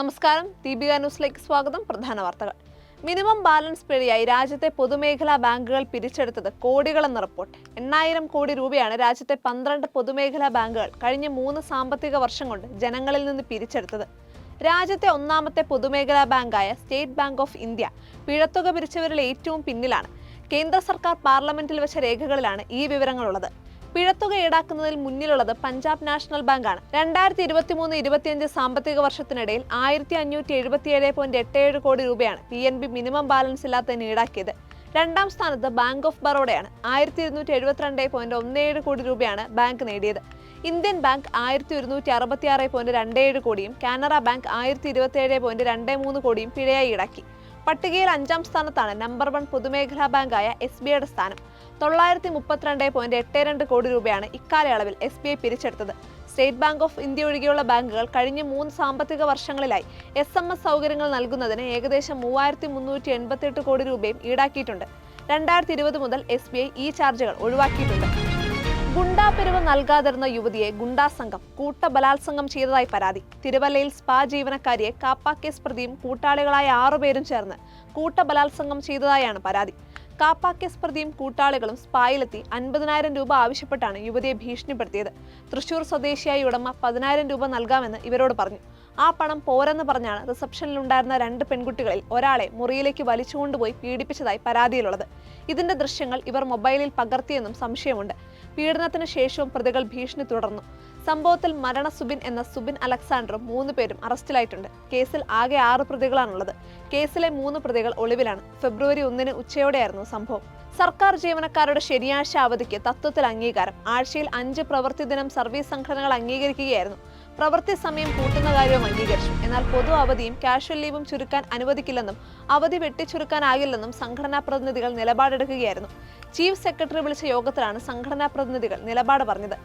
നമസ്കാരം, ദീപിക ന്യൂസിലേക്ക് സ്വാഗതം. പ്രധാന വാർത്തകൾ. മിനിമം ബാലൻസ് പിഴയായി രാജ്യത്തെ പൊതുമേഖലാ ബാങ്കുകൾ പിരിച്ചെടുത്തത് കോടികളെന്ന റിപ്പോർട്ട്. 8000 കോടി രൂപയാണ് രാജ്യത്തെ 12 പൊതുമേഖലാ ബാങ്കുകൾ കഴിഞ്ഞ 3 സാമ്പത്തിക വർഷം കൊണ്ട് ജനങ്ങളിൽ നിന്ന് പിരിച്ചെടുത്തത്. രാജ്യത്തെ ഒന്നാമത്തെ പൊതുമേഖലാ ബാങ്കായ സ്റ്റേറ്റ് ബാങ്ക് ഓഫ് ഇന്ത്യ പിഴത്തുക പിരിച്ചവരിൽ ഏറ്റവും പിന്നിലാണ്. കേന്ദ്ര സർക്കാർ പാർലമെന്റിൽ വെച്ച രേഖകളിലാണ് ഈ വിവരങ്ങളുള്ളത്. പിഴത്തുക ഈടാക്കുന്നതിൽ മുന്നിലുള്ളത് പഞ്ചാബ് നാഷണൽ ബാങ്കാണ്. 2023-25 സാമ്പത്തിക വർഷത്തിനിടയിൽ 1577.87 കോടി രൂപയാണ് PNB മിനിമം ബാലൻസ് ഇല്ലാത്തതിന് ഈടാക്കിയത്. രണ്ടാം സ്ഥാനത്ത് ബാങ്ക് ഓഫ് ബറോഡയാണ്. 1272.17 കോടി രൂപയാണ് ബാങ്ക് നേടിയത്. ഇന്ത്യൻ ബാങ്ക് 1166.27 കോടിയും കാനറ ബാങ്ക് 1027.23 കോടിയും പിഴയായി ഈടാക്കി. പട്ടികയിൽ 5ാം സ്ഥാനത്താണ് നമ്പർ 1 പൊതുമേഖലാ ബാങ്കായ SBIയുടെ സ്ഥാനം. 932.82 കോടി രൂപയാണ് ഇക്കാലയളവിൽ SBI പിരിച്ചെടുത്തത്. സ്റ്റേറ്റ് ബാങ്ക് ഓഫ് ഇന്ത്യ ഒഴികെയുള്ള ബാങ്കുകൾ കഴിഞ്ഞ 3 സാമ്പത്തിക വർഷങ്ങളിലായി SMS സൗകര്യങ്ങൾ നൽകുന്നതിന് ഏകദേശം 3388 കോടി രൂപയും ഈടാക്കിയിട്ടുണ്ട്. 2020 മുതൽ SBI ഈ ചാർജുകൾ ഒഴിവാക്കിയിട്ടുണ്ട്. ഗുണ്ടാപിരിവ് നൽകാതിരുന്ന യുവതിയെ ഗുണ്ടാ സംഘം കൂട്ടബലാത്സംഗം ചെയ്തതായി പരാതി. തിരുവല്ലയിൽ സ്പാ ജീവനക്കാരിയെ കാപ്പ കേസ് പ്രതിയും കൂട്ടാളികളായ 6 പേരും ചേർന്ന് കൂട്ടബലാത്സംഗം ചെയ്തതായാണ് പരാതി. കാപ്പ കേസ് പ്രതിയും കൂട്ടാളികളും സ്പായിലെത്തി 50,000 രൂപ ആവശ്യപ്പെട്ടാണ് യുവതിയെ ഭീഷണിപ്പെടുത്തിയത്. തൃശൂർ സ്വദേശിയായ ഉടമ 10,000 രൂപ നൽകാമെന്ന് ഇവരോട് പറഞ്ഞു. ആ പണം പോരെന്ന് പറഞ്ഞാണ് റിസപ്ഷനിലുണ്ടായിരുന്ന 2 പെൺകുട്ടികളിൽ ഒരാളെ മുറിയിലേക്ക് വലിച്ചുകൊണ്ടുപോയി പീഡിപ്പിച്ചതായി പരാതിയിലുള്ളത്. ഇതിന്റെ ദൃശ്യങ്ങൾ ഇവർ മൊബൈലിൽ പകർത്തിയെന്നും സംശയമുണ്ട്. പീഡനത്തിന് ശേഷവും പ്രതികൾ ഭീഷണി തുടർന്നു. സംഭവത്തിൽ മരണ സുബിൻ എന്ന സുബിൻ അലക്സാണ്ടറും 3 പേരും അറസ്റ്റിലായിട്ടുണ്ട്. കേസിൽ ആകെ 6 പ്രതികളാണുള്ളത്. കേസിലെ 3 പ്രതികൾ ഒളിവിലാണ്. ഫെബ്രുവരി 1 ഉച്ചയോടെയായിരുന്നു സംഭവം. സർക്കാർ ജീവനക്കാരുടെ ശനിയാഴ്ച അവധിക്ക് തത്വത്തിൽ അംഗീകാരം. ആഴ്ചയിൽ 5 പ്രവൃത്തി ദിനം സർവീസ് സംഘടനകൾ അംഗീകരിക്കുകയായിരുന്നു. പ്രവൃത്തി സമയം കൂട്ടുന്ന കാര്യവും അംഗീകരിച്ചു. എന്നാൽ പൊതു അവധിയും കാഷ്വൽ ലീവും ചുരുക്കാൻ അനുവദിക്കില്ലെന്നും അവധി വെട്ടിച്ചുരുക്കാനാകില്ലെന്നും സംഘടനാ പ്രതിനിധികൾ നിലപാടെടുക്കുകയായിരുന്നു. ചീഫ് സെക്രട്ടറി വിളിച്ച യോഗത്തിലാണ് സംഘടനാ പ്രതിനിധികൾ നിലപാട് പറഞ്ഞത്.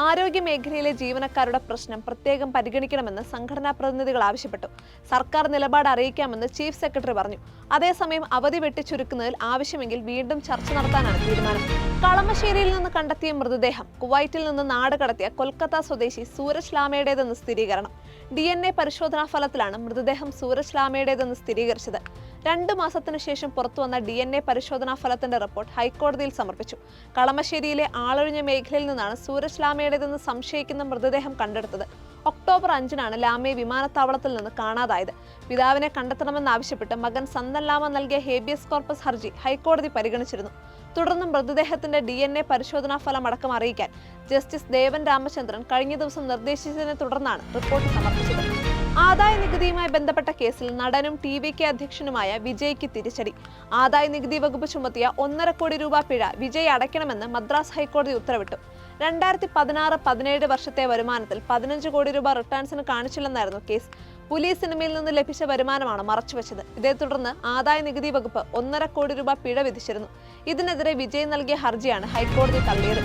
ആരോഗ്യ മേഖലയിലെ ജീവനക്കാരുടെ പ്രശ്നം പ്രത്യേകം പരിഗണിക്കണമെന്ന് സംഘടനാ പ്രതിനിധികൾ ആവശ്യപ്പെട്ടു. സർക്കാർ നിലപാട് അറിയിക്കാമെന്ന് ചീഫ് സെക്രട്ടറി പറഞ്ഞു. അതേസമയം അവധി വെട്ടിച്ചുരുക്കുന്നതിൽ ആവശ്യമെങ്കിൽ വീണ്ടും ചർച്ച നടത്താനാണ് തീരുമാനം. കളമശ്ശേരിയിൽ നിന്ന് കണ്ടെത്തിയ മൃതദേഹം കുവൈറ്റിൽ നിന്ന് നാട് കടത്തിയ കൊൽക്കത്ത സ്വദേശി സൂരജ് ലാമയുടേതെന്ന് സ്ഥിരീകരണം. DNA പരിശോധനാ ഫലത്തിലാണ് മൃതദേഹം സൂരജ് ലാമയുടേതെന്ന് സ്ഥിരീകരിച്ചത്. 2 മാസത്തിനു ശേഷം പുറത്തുവന്ന DNA പരിശോധനാ ഫലത്തിന്റെ റിപ്പോർട്ട് ഹൈക്കോടതിയിൽ സമർപ്പിച്ചു. കളമശ്ശേരിയിലെ ആളൊഴിഞ്ഞ മേഖലയിൽ നിന്നാണ് സൂരജ് ലാമയുടേതെന്ന് സംശയിക്കുന്ന മൃതദേഹം കണ്ടെടുത്തത്. ഒക്ടോബർ 5-നാണ് ലാമയെ വിമാനത്താവളത്തിൽ നിന്ന് കാണാതായത്. പിതാവിനെ കണ്ടെത്തണമെന്നാവശ്യപ്പെട്ട് മകൻ സന്തൻ ലാമ നൽകിയ ഹേബിയസ് കോർപ്പസ് ഹർജി ഹൈക്കോടതി പരിഗണിച്ചിരുന്നു. തുടർന്ന് മൃതദേഹത്തിന്റെ DNA പരിശോധനാ ഫലം അടക്കം അറിയിക്കാൻ ജസ്റ്റിസ് ദേവൻ രാമചന്ദ്രൻ കഴിഞ്ഞ ദിവസം നിർദ്ദേശിച്ചതിനെ തുടർന്നാണ് റിപ്പോർട്ട് സമർപ്പിച്ചത്. ആദായ നികുതിയുമായി ബന്ധപ്പെട്ട കേസിൽ നടനും TVK അധ്യക്ഷനുമായ വിജയ്ക്ക് തിരിച്ചടി. ആദായ നികുതി വകുപ്പ് ചുമത്തിയ 1.5 കോടി രൂപ പിഴ വിജയ് അടയ്ക്കണമെന്ന് മദ്രാസ് ഹൈക്കോടതി ഉത്തരവിട്ടു. 2016-17 വർഷത്തെ വരുമാനത്തിൽ 15 കോടി രൂപ റിട്ടേൺസിന് കാണിച്ചില്ലെന്നായിരുന്നു കേസ്. പുലി സിനിമയിൽ നിന്ന് ലഭിച്ച വരുമാനമാണ് മറച്ചുവെച്ചത്. ഇതേ തുടർന്ന് ആദായ നികുതി വകുപ്പ് 1.5 കോടി രൂപ പിഴ വിധിച്ചിരുന്നു. ഇതിനെതിരെ വിജയ് നൽകിയ ഹർജിയാണ് ഹൈക്കോടതി തള്ളിയത്.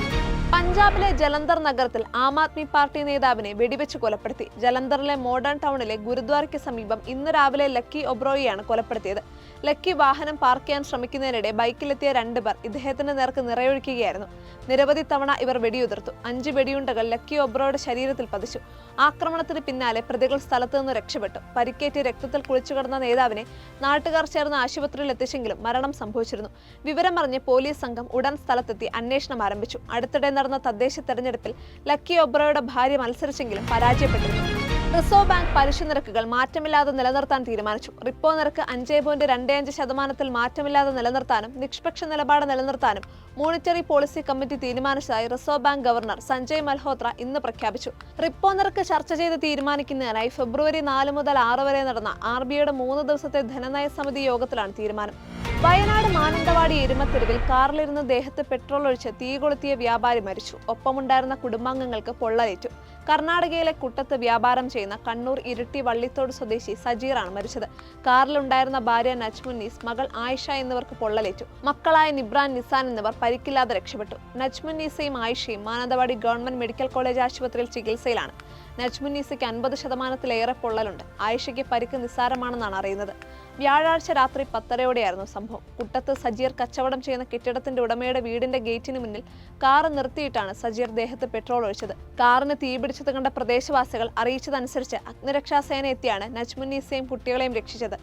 പഞ്ചാബിലെ ജലന്ധർ നഗരത്തിൽ ആം ആദ്മി പാർട്ടി നേതാവിനെ വെടിവെച്ച് കൊലപ്പെടുത്തി. ജലന്ധറിലെ മോഡേൺ ടൗണിലെ ഗുരുദ്വാരയ്ക്ക് സമീപം ഇന്ന് രാവിലെ ലക്കി ഒബ്രോയിയാണ് കൊലപ്പെടുത്തിയത്. ലക്കി വാഹനം പാർക്ക് ചെയ്യാൻ ശ്രമിക്കുന്നതിനിടെ ബൈക്കിലെത്തിയ 2 പേർ ഇദ്ദേഹത്തിന്റെ നേർക്ക് നിറയൊഴിക്കുകയായിരുന്നു. നിരവധി തവണ ഇവർ വെടിയുതിർത്തു. 5 വെടിയുണ്ടകൾ ലക്കി ഒബ്രോയുടെ ശരീരത്തിൽ പതിച്ചു. ആക്രമണത്തിന് പിന്നാലെ പ്രതികൾ സ്ഥലത്ത് നിന്ന് രക്ഷപ്പെട്ടു. പരിക്കേറ്റ് രക്തത്തിൽ കുളിച്ചുകിടന്ന നേതാവിനെ നാട്ടുകാർ ചേർന്ന് ആശുപത്രിയിൽ എത്തിച്ചെങ്കിലും മരണം സംഭവിച്ചിരുന്നു. വിവരമറിഞ്ഞ് പോലീസ് സംഘം ഉടൻ സ്ഥലത്തെത്തി അന്വേഷണം ആരംഭിച്ചു. അടുത്തിടെ നടന്ന തദ്ദേശ തെരഞ്ഞെടുപ്പിൽ ലക്കി ഒബ്രോയുടെ ഭാര്യ മത്സരിച്ചെങ്കിലും പരാജയപ്പെട്ടിരുന്നു. റിസർവ് ബാങ്ക് പലിശ നിരക്കുകൾ മാറ്റമില്ലാതെ നിലനിർത്താൻ തീരുമാനിച്ചു. റിപ്പോ നിരക്ക് 5.25% മാറ്റമില്ലാതെ നിലനിർത്താനും നിഷ്പക്ഷ നിലപാട് നിലനിർത്താനും മോണിറ്ററി പോളിസി കമ്മിറ്റി തീരുമാനിച്ചതായി reserve bank governor Sanjay Malhotra ഇന്ന് പ്രഖ്യാപിച്ചു. റിപ്പോ നിരക്ക് ചർച്ച ചെയ്ത് തീരുമാനിക്കുന്നതിനായി ഫെബ്രുവരി 4 മുതൽ 6 വരെ നടന്ന RBIയുടെ 3 ദിവസത്തെ ധനനയ സമിതി യോഗത്തിലാണ് തീരുമാനം. വയനാട് മാനന്തവാടി എരുമത്തെരുവിൽ കാറിലിരുന്ന് ദേഹത്ത് പെട്രോൾ ഒഴിച്ച് തീ കൊളുത്തിയ വ്യാപാരി മരിച്ചു. ഒപ്പമുണ്ടായിരുന്ന കുടുംബാംഗങ്ങൾക്ക് പൊള്ളലേറ്റു. കർണാടകയിലെ കുട്ടത്ത് വ്യാപാരം ചെയ്യുന്ന കണ്ണൂർ ഇരിട്ടി വള്ളിത്തോട് സ്വദേശി സജീറാണ് മരിച്ചത്. കാറിലുണ്ടായിരുന്ന ഭാര്യ നജ്മുന്നീസ്, മകൾ ആയിഷ എന്നിവർക്ക് പൊള്ളലേറ്റു. മക്കളായ നിബ്രാൻ, നിസാൻ എന്നിവർ പരിക്കില്ലാതെ രക്ഷപ്പെട്ടു. നജ്മുന്നീസയും ആയിഷയും മാനന്തവാടി ഗവൺമെന്റ് മെഡിക്കൽ കോളേജ് ആശുപത്രിയിൽ ചികിത്സയിലാണ്. നജ്മുന്നീസയ്ക്ക് 50%-ലേറെ പൊള്ളലുണ്ട്. ആയിഷയ്ക്ക് പരിക്ക് നിസ്സാരമാണെന്നാണ് അറിയുന്നത്. വ്യാഴാഴ്ച രാത്രി 10:30 സംഭവം. കുട്ടത്ത് സജീർ കച്ചവടം ചെയ്യുന്ന കെട്ടിടത്തിന്റെ ഉടമയുടെ വീടിന്റെ ഗേറ്റിന് മുന്നിൽ കാറ് നിർത്തിയിട്ടാണ് സജീർ ദേഹത്ത് പെട്രോൾ ഒഴിച്ചത്. കാറിന് തീപിടിച്ചത് കണ്ട പ്രദേശവാസികൾ അറിയിച്ചതനുസരിച്ച് അഗ്നിരക്ഷാസേന എത്തിയാണ് നജ്മുന്നീസയും കുട്ടികളെയും രക്ഷിച്ചത്.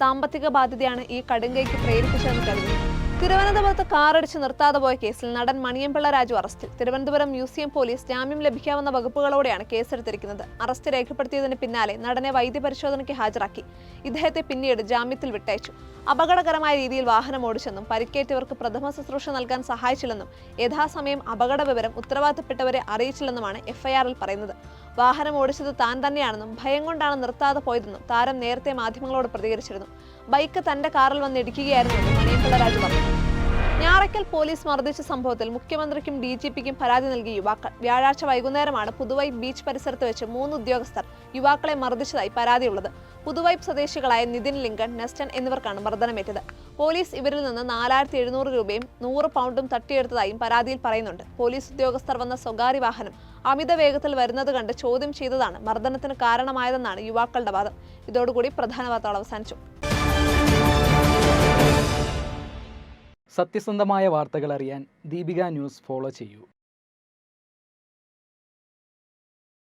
സാമ്പത്തിക ബാധ്യതയാണ് ഈ കടുങ്കൈക്ക് പ്രേരിപ്പിച്ചതെന്ന് കരുതുന്നു. തിരുവനന്തപുരത്ത് കാറടിച്ച് നിർത്താതെ പോയ കേസിൽ നടൻ മണിയംപിള്ള രാജു അറസ്റ്റിൽ. തിരുവനന്തപുരം മ്യൂസിയം പോലീസ് ജാമ്യം ലഭിക്കാവുന്ന വകുപ്പുകളോടെയാണ് കേസെടുത്തിരിക്കുന്നത്. അറസ്റ്റ് രേഖപ്പെടുത്തിയതിന് പിന്നാലെ നടനെ വൈദ്യപരിശോധനയ്ക്ക് ഹാജരാക്കി. ഇദ്ദേഹത്തെ പിന്നീട് ജാമ്യത്തിൽ വിട്ടയച്ചു. അപകടകരമായ രീതിയിൽ വാഹനം ഓടിച്ചെന്നും പരിക്കേറ്റവർക്ക് പ്രഥമ ശുശ്രൂഷ നൽകാൻ സഹായിച്ചില്ലെന്നും യഥാസമയം അപകട വിവരം ഉത്തരവാദിത്തപ്പെട്ടവരെ അറിയിച്ചില്ലെന്നുമാണ് എഫ്ഐആറിൽ പറയുന്നത്. വാഹനം ഓടിച്ചത് താൻ തന്നെയാണെന്നും ഭയം കൊണ്ടാണ് നിർത്താതെ പോയതെന്നും താരം നേരത്തെ മാധ്യമങ്ങളോട് പ്രതികരിച്ചിരുന്നു. ബൈക്ക് തന്റെ കാറിൽ വന്ന് ഇടിക്കുകയായിരുന്നെന്നും മണിയംപിള്ള രാജു പറഞ്ഞു. ഞാറയ്ക്കൽ പോലീസ് മർദ്ദിച്ച സംഭവത്തിൽ മുഖ്യമന്ത്രിക്കും DGPക്കും പരാതി നൽകിയ യുവാക്കൾ. വ്യാഴാഴ്ച വൈകുന്നേരമാണ് പുതുവൈപ്പ് ബീച്ച് പരിസരത്ത് വെച്ച് 3 ഉദ്യോഗസ്ഥർ യുവാക്കളെ മർദ്ദിച്ചതായി പരാതിയുള്ളത്. പുതുവൈപ്പ് സ്വദേശികളായ നിതിൻ ലിങ്കൺ, നെസ്റ്റൻ എന്നിവർക്കാണ് മർദ്ദനമേറ്റത്. പോലീസ് ഇവരിൽ നിന്ന് 4700 രൂപയും 100 പൗണ്ടും തട്ടിയെടുത്തതായും പരാതിയിൽ പറയുന്നുണ്ട്. പോലീസ് ഉദ്യോഗസ്ഥർ വന്ന സ്വകാര്യ വാഹനം അമിത വേഗത്തിൽ വരുന്നത് കണ്ട് ചോദ്യം ചെയ്തതാണ് മർദ്ദനത്തിന് കാരണമായതെന്നാണ് യുവാക്കളുടെ വാദം. ഇതോടുകൂടി പ്രധാന വാർത്തകൾ അവസാനിച്ചു. സത്യസന്ധമായ വാർത്തകൾ അറിയാൻ ദീപിക ന്യൂസ് ഫോളോ ചെയ്യൂ.